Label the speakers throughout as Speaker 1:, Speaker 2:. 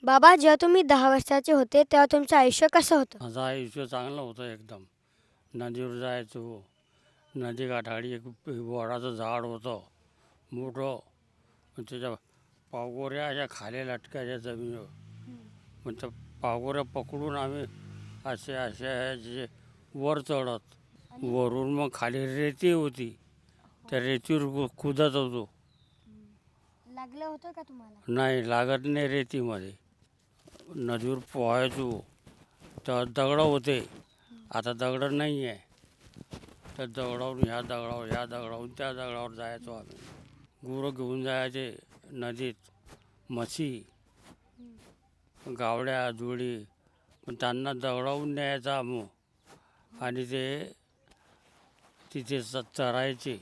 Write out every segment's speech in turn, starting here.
Speaker 1: बाबा, जेव्हा तुम्ही 10 वर्षाचे होते तेव्हा तुमचं आयुष्य कसं होतं?
Speaker 2: माझं आयुष्य चांगलं होतं एकदम. नदीवर जायचो. नदी काठाडी एक वडाचं झाड होतं मोठं. मग त्याच्या पावगोऱ्या अशा खाली लटकायच्या जमिनीवर. मग त्या पावगोऱ्या पकडून आम्ही असे असे असे वर चढत. वरून मग खाली रेती होती. त्या रेतीवर कुदत होतो.
Speaker 1: लागलं होतं का तुम्हाला?
Speaker 2: नाही लागत नाही रेतीमध्ये. नदीवर पोहायचो. तर दगडं होते. आता दगडं नाही आहे. त्या दगडावरून ह्या दगडावरून त्या दगडावर जायचो आम्ही. गुरं घेऊन जायचे नदीत. म्हशी, गावड्या, जुडी. पण त्यांना दगडावून न्यायचा आम्ही. आणि ते तिथे चरायचे.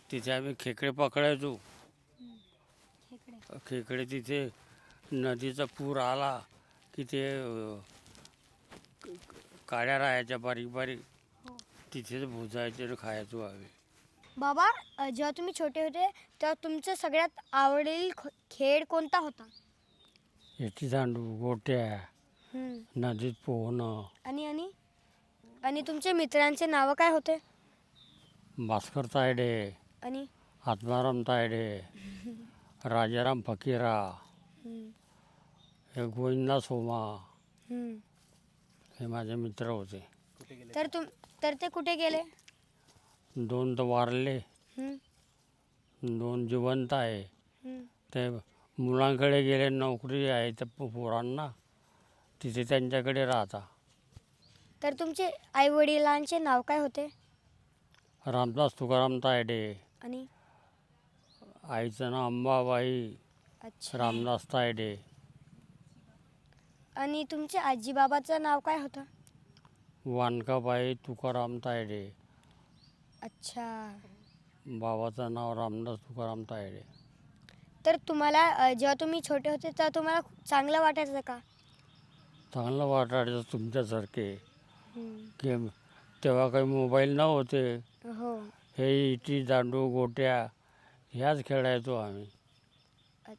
Speaker 2: तिथे आम्ही खेकडे पकडायचो. खेकडे तिथे नदीचा पूर आला की ते काड्या राहायच्या बारीक बारीक. तिथेच भुजायचे आणि खायचो आम्ही.
Speaker 1: बाबा, जेव्हा तुम्ही छोटे होते तेव्हा तुमचा सगळ्यात आवडील खेळ कोणता होता?
Speaker 2: विटी दांडू, गोट्या, नदीत पोहणं.
Speaker 1: आणि आणि आणि तुमच्या मित्रांचे नावं काय होते?
Speaker 2: भास्कर तायडे,
Speaker 1: आणि
Speaker 2: आत्माराम तायडे, राजाराम फकीरा, हे गोविंदा सोमा. हे माझे मित्र होते.
Speaker 1: तर ते कुठे गेले?
Speaker 2: 2 तर वारले,
Speaker 1: हम्म,
Speaker 2: 2 जिवंत आहे.
Speaker 1: हम्म.
Speaker 2: ते मुलांकडे गेले, नोकरी आहे त्या पोरांना. तिथे त्यांच्याकडे राहता.
Speaker 1: तर तुमचे आई वडिलांचे नाव काय होते?
Speaker 2: रामदास तुकाराम तायडे,
Speaker 1: आणि
Speaker 2: आईचं नाव अंबाबाई
Speaker 1: अच्छा.
Speaker 2: रामदास तायडे.
Speaker 1: आणि तुमच्या आजी बाबाचं नाव काय होतं?
Speaker 2: वानकाबाई तुकाराम तायडे.
Speaker 1: अच्छा.
Speaker 2: बाबाचं नाव रामदास तुकाराम तायडे.
Speaker 1: तर तुम्हाला जेव्हा तुम्ही छोटे होते तेव्हा तुम्हाला चांगलं वाटायचं का?
Speaker 2: चांगलं वाटायचं तुमच्यासारखे.
Speaker 1: हम्म.
Speaker 2: की तेव्हा काही मोबाईल नव्हते.
Speaker 1: हो.
Speaker 2: हे इटी दांडू गोट्या ह्याच खेळायचो आम्ही.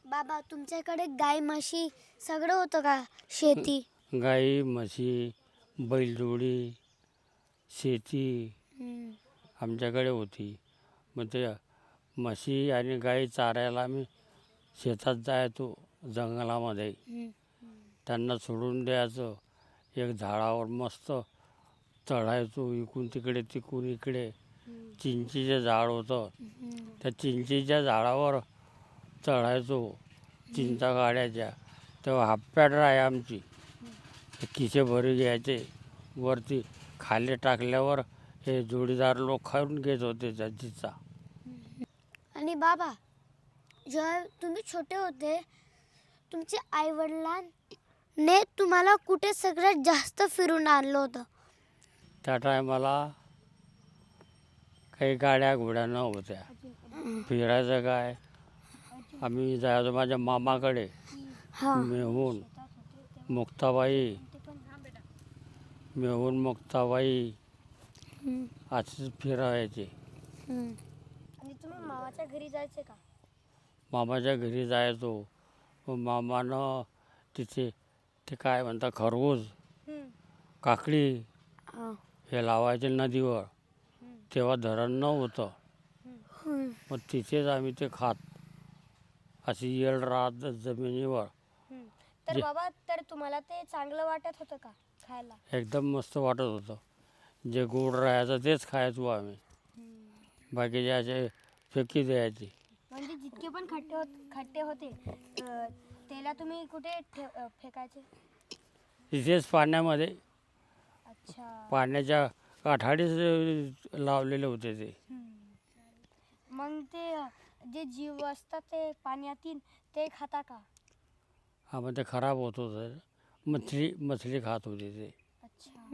Speaker 1: बाबा, तुमच्याकडे गाय म्हशी सगळं होतं का? शेती?
Speaker 2: गाई, म्हशी, बैलजोडी, शेती आमच्याकडे होती. मग ते म्हशी आणि गाई चारायला आम्ही शेतात जायचो जंगलामध्ये. त्यांना सोडून द्यायचं. एक झाडावर मस्त चढायचो. इकडून तिकडे तिकडून इकडे. चिंचीचं झाड होतं. त्या चिंचीच्या झाडावर चढायचो. चिंचा काढायच्या. तेव्हा हाफपॅड आहे आमची. खिसे भरी घ्यायचे. वरती खाली टाकल्यावर हे जोडीदार लोक खाऊन घेत होते त्या चिंचा.
Speaker 1: आणि बाबा, जेव्हा तुम्ही छोटे होते तुमच्या आई वडिलांनी तुम्हाला कुठे सगळ्यात जास्त फिरून आणलं होतं?
Speaker 2: त्या टायमाला काही गाड्या घोड्या नव्हत्या. फिरायचं काय, आम्ही जायचो माझ्या मामाकडे. मेहून मुक्ताबाई असेच फिरायचे.
Speaker 1: आणि तुम्ही मामाच्या घरी जायचे का?
Speaker 2: मामाच्या घरी जायचो. मग मामानं तिथे ते काय म्हणतात खरबूज, काकडी हे लावायचे नदीवर. तेव्हा धरण नव्हतं. मग तिथेच आम्ही ते खात अशी येळ राहत जमिनीवर.
Speaker 1: तर बाबा, तर तुम्हाला ते चांगलं वाटत होतं का खायला?
Speaker 2: एकदम मस्त वाटत होतं. जे गोड राहायचं तेच खायचो आम्ही. बाकीचे असे फेकी द्यायचे.
Speaker 1: म्हणजे जितके पण खट्टे होते त्याला तुम्ही कुठे फेकायचे?
Speaker 2: तिथेच पाण्यामध्ये.
Speaker 1: अच्छा.
Speaker 2: पाण्याच्या काठाडीच लावलेले होते ते.
Speaker 1: मग ते जे जीव असतात ते पाण्यातील ते खाता का?
Speaker 2: हा, मग ते खराब होत होतं. मछली खात होते ते.
Speaker 1: अच्छा.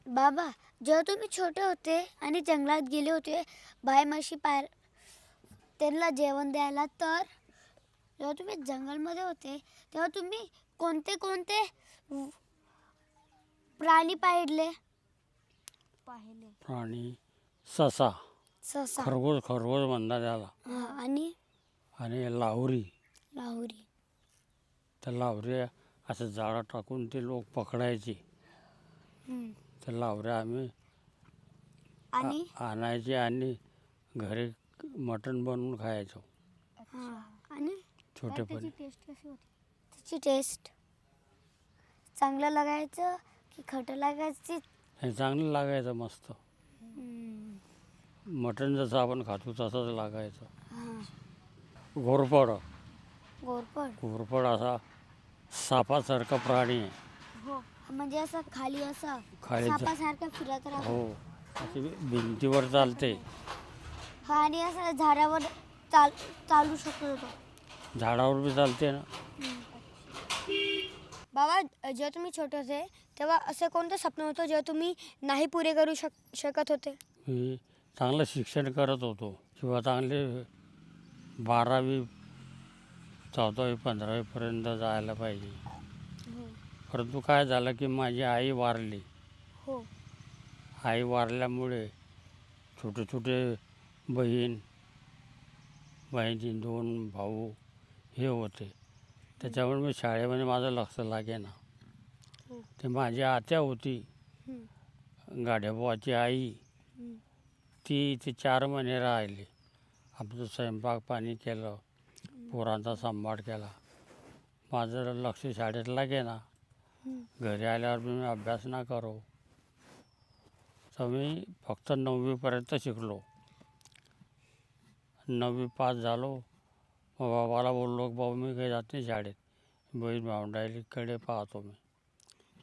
Speaker 1: बाबा, जेव्हा तुम्ही छोटे होते आणि जंगलात गेले होते गाय म्हशी त्यांना जेवण द्यायला, तर जेव्हा तुम्ही जंगलमध्ये होते तेव्हा तुम्ही कोणते कोणते प्राणी पाहिले?
Speaker 2: प्राणी ससा,
Speaker 1: ससा,
Speaker 2: खरगोश म्हणतात त्याला.
Speaker 1: आणि
Speaker 2: आणि लाहुरी.
Speaker 1: लाहुरी.
Speaker 2: त्या लावऱ्या असं जाळं टाकून ते लोक पकडायचे.
Speaker 1: हम्म.
Speaker 2: त्या लावऱ्या आम्ही
Speaker 1: आणि
Speaker 2: आणायचे आणि घरी मटण बनवून खायचो
Speaker 1: हां. आणि
Speaker 2: छोटेपणी.
Speaker 1: टेस्ट कशी होती? त्याची टेस्ट चांगलं लागायचं की खटं लागायची?
Speaker 2: हे चांगलं लागायचं मस्त. मटण जसं आपण खातो तसंच लागायचं.
Speaker 1: हां.
Speaker 2: घोरपड
Speaker 1: गोरपड.
Speaker 2: घोरपड असा सापासारखा प्राणी आहे.
Speaker 1: हो, म्हणजे असं खाली असं
Speaker 2: खाली
Speaker 1: सापासारखं फिरत राहतो.
Speaker 2: हो, अशी भिंतीवर चालते.
Speaker 1: हा, आणि असं झाडावर चालू शकतो तो.
Speaker 2: झाडावर बी चालते ना.
Speaker 1: बाबा, जेव्हा तुम्ही छोटे होते तेव्हा असं कोणतं स्वप्न होतं जेव्हा तुम्ही नाही पुरे करू शकत होते?
Speaker 2: मी चांगलं शिक्षण करत होतो किंवा चांगले 12वी 14वी 15वीपर्यंत जायला पाहिजे. परंतु काय झालं की माझी आई वारली.
Speaker 1: हो.
Speaker 2: आई वारल्यामुळे छोटे छोटे बहीण 2 भाऊ हे होते. त्याच्यामुळे मी शाळेमध्ये माझं लक्ष लागेना.
Speaker 1: हो.
Speaker 2: ते माझी आत्या होती, गाड्याबुवाची आई. ती इथे 4 महिने राहिली. आमचं स्वयंपाक पाणी केलं, पोरांचा सांभाळ केला. माझं लक्ष शाळेत लागेना. घरी आल्यावर मी अभ्यास ना करो. तर मी फक्त 9वीपर्यंत शिकलो. 9वी पास झालो. मग बाबाला बोललो की बाबा मी काही जात नाही शाळेत, बहीण भावंडाईकडे पाहतो मी.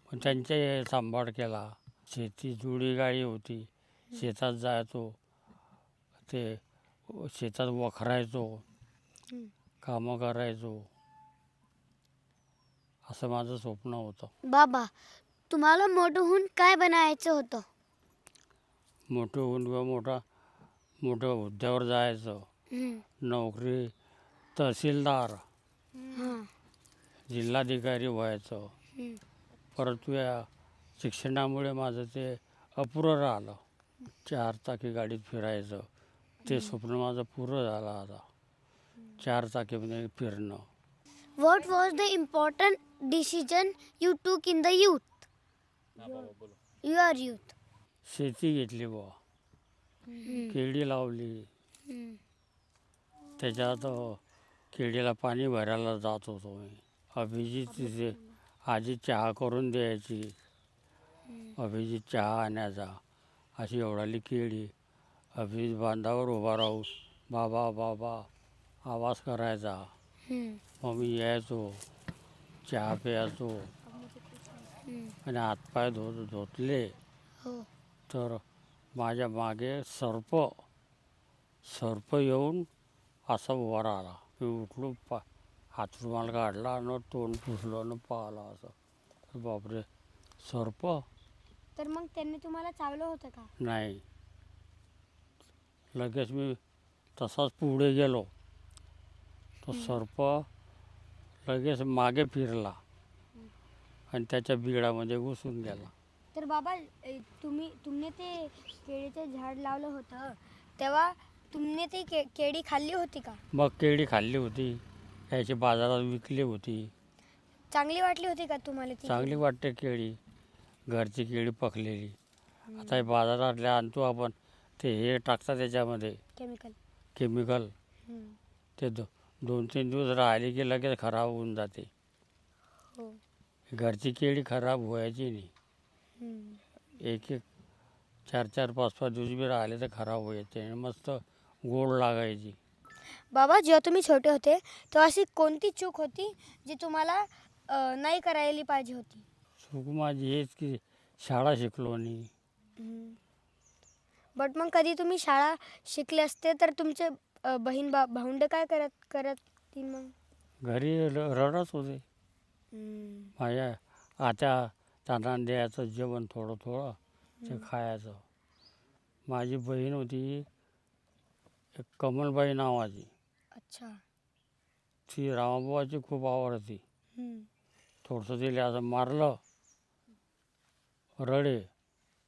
Speaker 2: पण त्यांचे सांभाळ केला. शेती जुडी गाडी होती, शेतात जायचो, ते शेतात वखरायचो, कामं करायचो. असं माझं स्वप्न होतं.
Speaker 1: बाबा, तुम्हाला मोठं होऊन काय बनायचं होतं?
Speaker 2: मोठं होऊन किंवा मोठ्या हुद्द्यावर जायचं. नोकरी तहसीलदार,
Speaker 1: हां.
Speaker 2: जिल्हाधिकारी व्हायचं. परंतु या शिक्षणामुळे माझं ते अपुरं राहिलं. 4 चाकी गाडीत फिरायचं ते स्वप्न माझं पुरं झालं आता. 4 चाकीमध्ये फिरणं.
Speaker 1: What was the important decision you took in the youth? Your youth.
Speaker 2: शेती घेतली बुवा, केळी लावली. त्याच्यात केळीला पाणी भरायला जात होतो मी. अभिजित तिथे आजी चहा करून द्यायची. अभिजित चहा आणायचा. अशी एवढाली केळी. अभिजित बांधावर उभा राहून बाबा बाबा आवाज करायचा. मग मी यायचो, चहा प्यायचो आणि हातपाय धुतले
Speaker 1: हो.
Speaker 2: तर माझ्या मागे सर्प येऊन असा उभा राहिला. मी उठलो, हात रुमाल काढला आणि तोंड पुसलं आणि पाहिलं असं. बापरे, सर्प?
Speaker 1: तर मग त्यांनी तुम्हाला चावलं होतं का?
Speaker 2: नाही. लगेच मी तसाच पुढे गेलो. तो सर्प लगेच मागे फिरला आणि त्याच्या बिळामध्ये घुसून गेला.
Speaker 1: तर बाबा, तुमने ते केळीचं झाड लावलं होतं तेव्हा तुमने ती केळी खाल्ली होती का?
Speaker 2: मग केळी खाल्ली होती, याची बाजारात विकली होती.
Speaker 1: चांगली वाटली होती का तुम्हाला ती?
Speaker 2: चांगली वाटते केळी, घरची केळी पकलेली. आता हे बाजारातल्या आणतो आपण, ते हे टाकतात त्याच्यामध्ये केमिकल. ते 2-3 दिवस राहिले की लगेच खराब होऊन जाते.
Speaker 1: हो.
Speaker 2: घरची केळी खराब व्हायची नाही. 1-1, 4-4, 5-5 दिवस बी राहिले तर खराब व्हायचे आणि मस्त गोड लागायची.
Speaker 1: बाबा, जेव्हा तुम्ही छोटे होते तेव्हा अशी कोणती चूक होती जी तुम्हाला नाही करायला पाहिजे होती?
Speaker 2: चूक माझी हेच की शाळा शिकलो नाही.
Speaker 1: बट मग कधी तुम्ही शाळा शिकले असते तर तुमचे बहीण भावंड काय करतील मग?
Speaker 2: घरी रडत होते. माझ्या आत्या त्यांना द्यायचं जेवण थोडं थोडं, ते खायचं. माझी बहीण होती एक कमलबाई नावाची.
Speaker 1: अच्छा.
Speaker 2: ती रामाबुवाची खूप आवडती. थोडंसं तिला असं मारलं, रडे,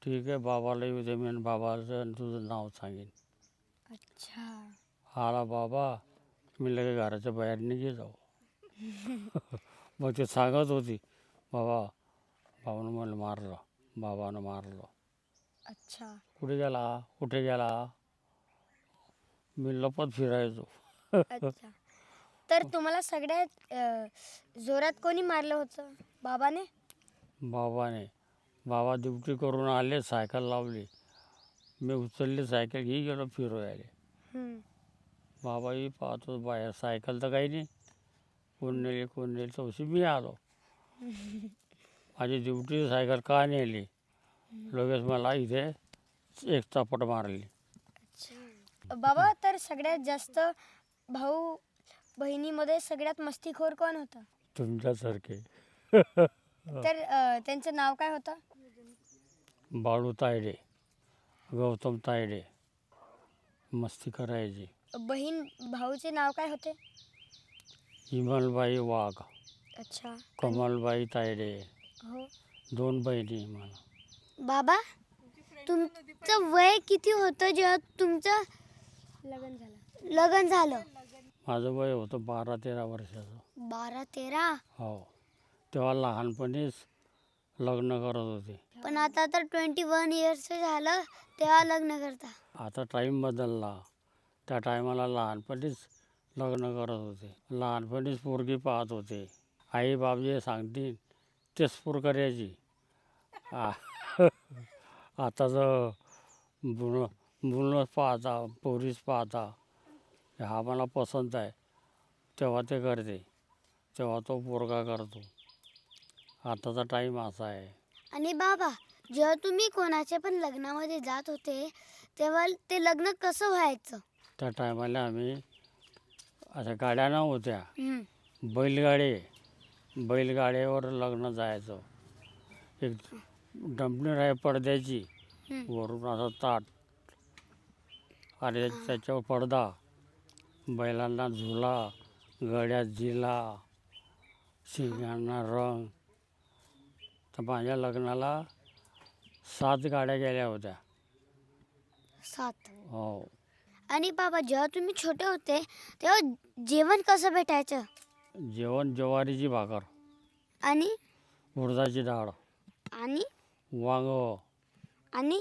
Speaker 2: ठीक आहे बाबाला येऊ दे, मी बाबाचं तुझं नाव सांगेन.
Speaker 1: अच्छा.
Speaker 2: आला बाबा, मी लगेच घराच्या बाहेर निघे जाऊ. मग ते सांगत होती, बाबानं मला मारलं, बाबानं मारलं.
Speaker 3: अच्छा.
Speaker 2: कुठे गेला, कुठे गेला? मी लपत फिरायचो.
Speaker 3: अच्छा. तर तुम्हाला सगळ्यात जोरात कोणी मारलं होतं? बाबाने?
Speaker 2: बाबा ड्युटी करून आले, सायकल लावली, मी उचलली सायकल, ही गेलो फिरवायला.
Speaker 3: हम्म.
Speaker 2: बाबाही पाहतो बाहेर, सायकल तर काही नाही, कोण नेली चौशी मी आलो. माझी ड्युटी सायकल का नेली, लगेच मला इथे एक चपट मारली.
Speaker 3: बाबा, तर सगळ्यात जास्त भाऊ बहिणीमध्ये सगळ्यात मस्तीखोर कोण होता?
Speaker 2: तुमच्यासारखे.
Speaker 3: तर त्यांचं नाव काय होतं?
Speaker 2: बाळू तायडे, गौतम तायडे मस्ती करायची.
Speaker 3: बहीण भाऊचे नाव काय होते?
Speaker 2: हिमलबाई वाघ,
Speaker 3: अच्छा.
Speaker 2: कमलबाई तायडे,
Speaker 3: हो.
Speaker 2: 2 बहिणी मला.
Speaker 1: बाबा, तुमचं वय किती होतं जेव्हा तुमचं लग्न झालं?
Speaker 2: माझं वय होतं 12-13 वर्षाचं.
Speaker 1: 12-13?
Speaker 2: हो, तेव्हा लहानपणीच लग्न करत होते.
Speaker 1: पण आता तर 21 इयर्स झालं तेव्हा लग्न करता.
Speaker 2: आता टाईम बदलला, त्या टायमाला लहानपणीच लग्न करत होते, लहानपणीच पोरगी पाहत होते. आई बाप जे सांगतील तेच पोर करायची. आताचं मुलंच पाहता, पोरीच पाहता, हा मला पसंत आहे, तेव्हा ते करते, तेव्हा तो पोरगा करतो. आताचा टाईम असा आहे.
Speaker 1: आणि बाबा, जेव्हा तुम्ही कोणाच्या पण लग्नामध्ये जात होते तेव्हा ते लग्न कसं व्हायचं?
Speaker 2: त्या टायमाला आम्ही अशा गाड्या नव्हत्या,
Speaker 1: हम्म.
Speaker 2: बैलगाड्यावर लग्न जायचं. एक डंपणीर आहे पडद्याची, वरून असं ताट आणि त्याच्यावर पडदा, बैलांना झुला, गड्यात जिला, शिंगांना रंग. तर माझ्या लग्नाला 7 गाड्या गेल्या होत्या.
Speaker 1: 7?
Speaker 2: हो.
Speaker 1: आणि बाबा, जेव्हा तुम्ही छोटे होते तेव्हा जेवण कसं भेटायचं?
Speaker 2: जेवण ज्वारीची भाकर,
Speaker 1: आणि
Speaker 2: उडदाची डाळ,
Speaker 1: आणि
Speaker 2: वांग,
Speaker 1: आणि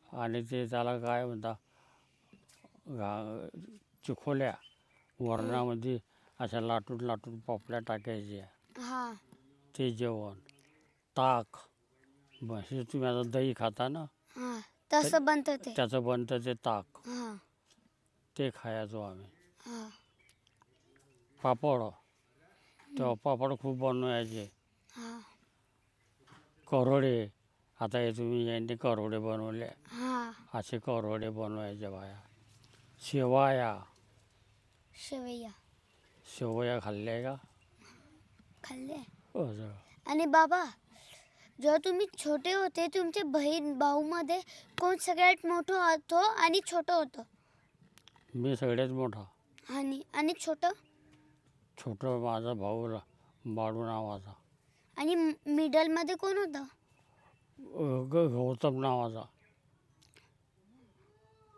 Speaker 2: आणि ते त्याला काय म्हणता, चिखोल्या, वरणामध्ये अशा लाटून पोपल्या टाकायच्या,
Speaker 1: हां.
Speaker 2: ते जेवण. ताक, हे तुम्ही आता दही खाता ना,
Speaker 1: हां, तसं बनतं ते.
Speaker 2: त्याचं बनतं ते ताक,
Speaker 1: हां.
Speaker 2: ते खायचो आम्ही.
Speaker 1: हां.
Speaker 2: पापड, तेव्हा पापड खूप बनवायचे.
Speaker 1: हां.
Speaker 2: करोडे, आता हे तुम्ही यांनी करोडे बनवले,
Speaker 1: हां.
Speaker 2: असे करोडे बनवायचे बाया. शेवया
Speaker 1: शेवया
Speaker 2: खाल्ल्या का?
Speaker 1: खाल्ले.
Speaker 2: असं.
Speaker 1: आणि बाबा, जेव्हा तुम्ही छोटे होते तुमचे बहीण भाऊमध्ये कोण सगळ्यात मोठं होतं आणि छोटं होतं?
Speaker 2: मी सगळ्यात मोठा.
Speaker 1: आणि छोटं?
Speaker 2: छोटं माझा भाऊ बाळू नावाचा.
Speaker 1: आणि मिडलमध्ये कोण होतं?
Speaker 2: गौतम नावाचा.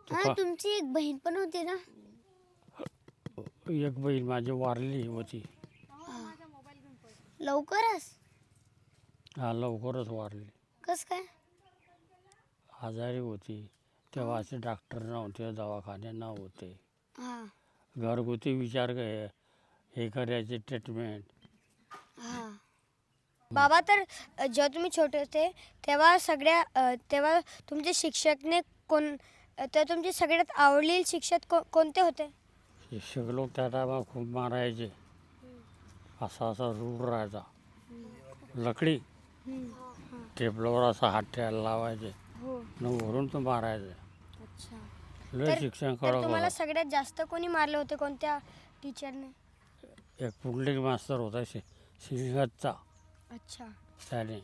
Speaker 1: हां, तुमची एक बहीण पण होती ना?
Speaker 2: एक बहीण माझी वारली होती.
Speaker 1: लवकरच?
Speaker 2: हा, लवकरच वारली.
Speaker 1: कसं काय?
Speaker 2: आजारी होती, तेव्हा असे डॉक्टर नव्हते, दवाखाने नव्हते.
Speaker 1: हां.
Speaker 2: घरगुती विचार हे करायचे, ट्रीटमेंट.
Speaker 1: हां.
Speaker 3: बाबा, तर जेव्हा तुम्ही छोटे होते तेव्हा तुमचे शिक्षकने तर तुमचे सगळ्यात आवडलेले शिक्षक कोणते होते?
Speaker 2: शिक्षक लोक त्या टायमा खूप मारायचे. असा रूढ राहायचा, लकडी टेबलावर असा हात ठेवायला लावायचे, न वरून तो मारायचे.
Speaker 3: अच्छा.
Speaker 2: लय शिक्षण
Speaker 3: तर
Speaker 2: कडक
Speaker 3: तुम्हाला
Speaker 2: होतं.
Speaker 3: सगळ्यात जास्त कोणी मारले होते, कोणत्या टीचरने?
Speaker 2: एक पुंडलिक मास्तर होता, सिंगतचा,
Speaker 3: अच्छा.
Speaker 2: त्याने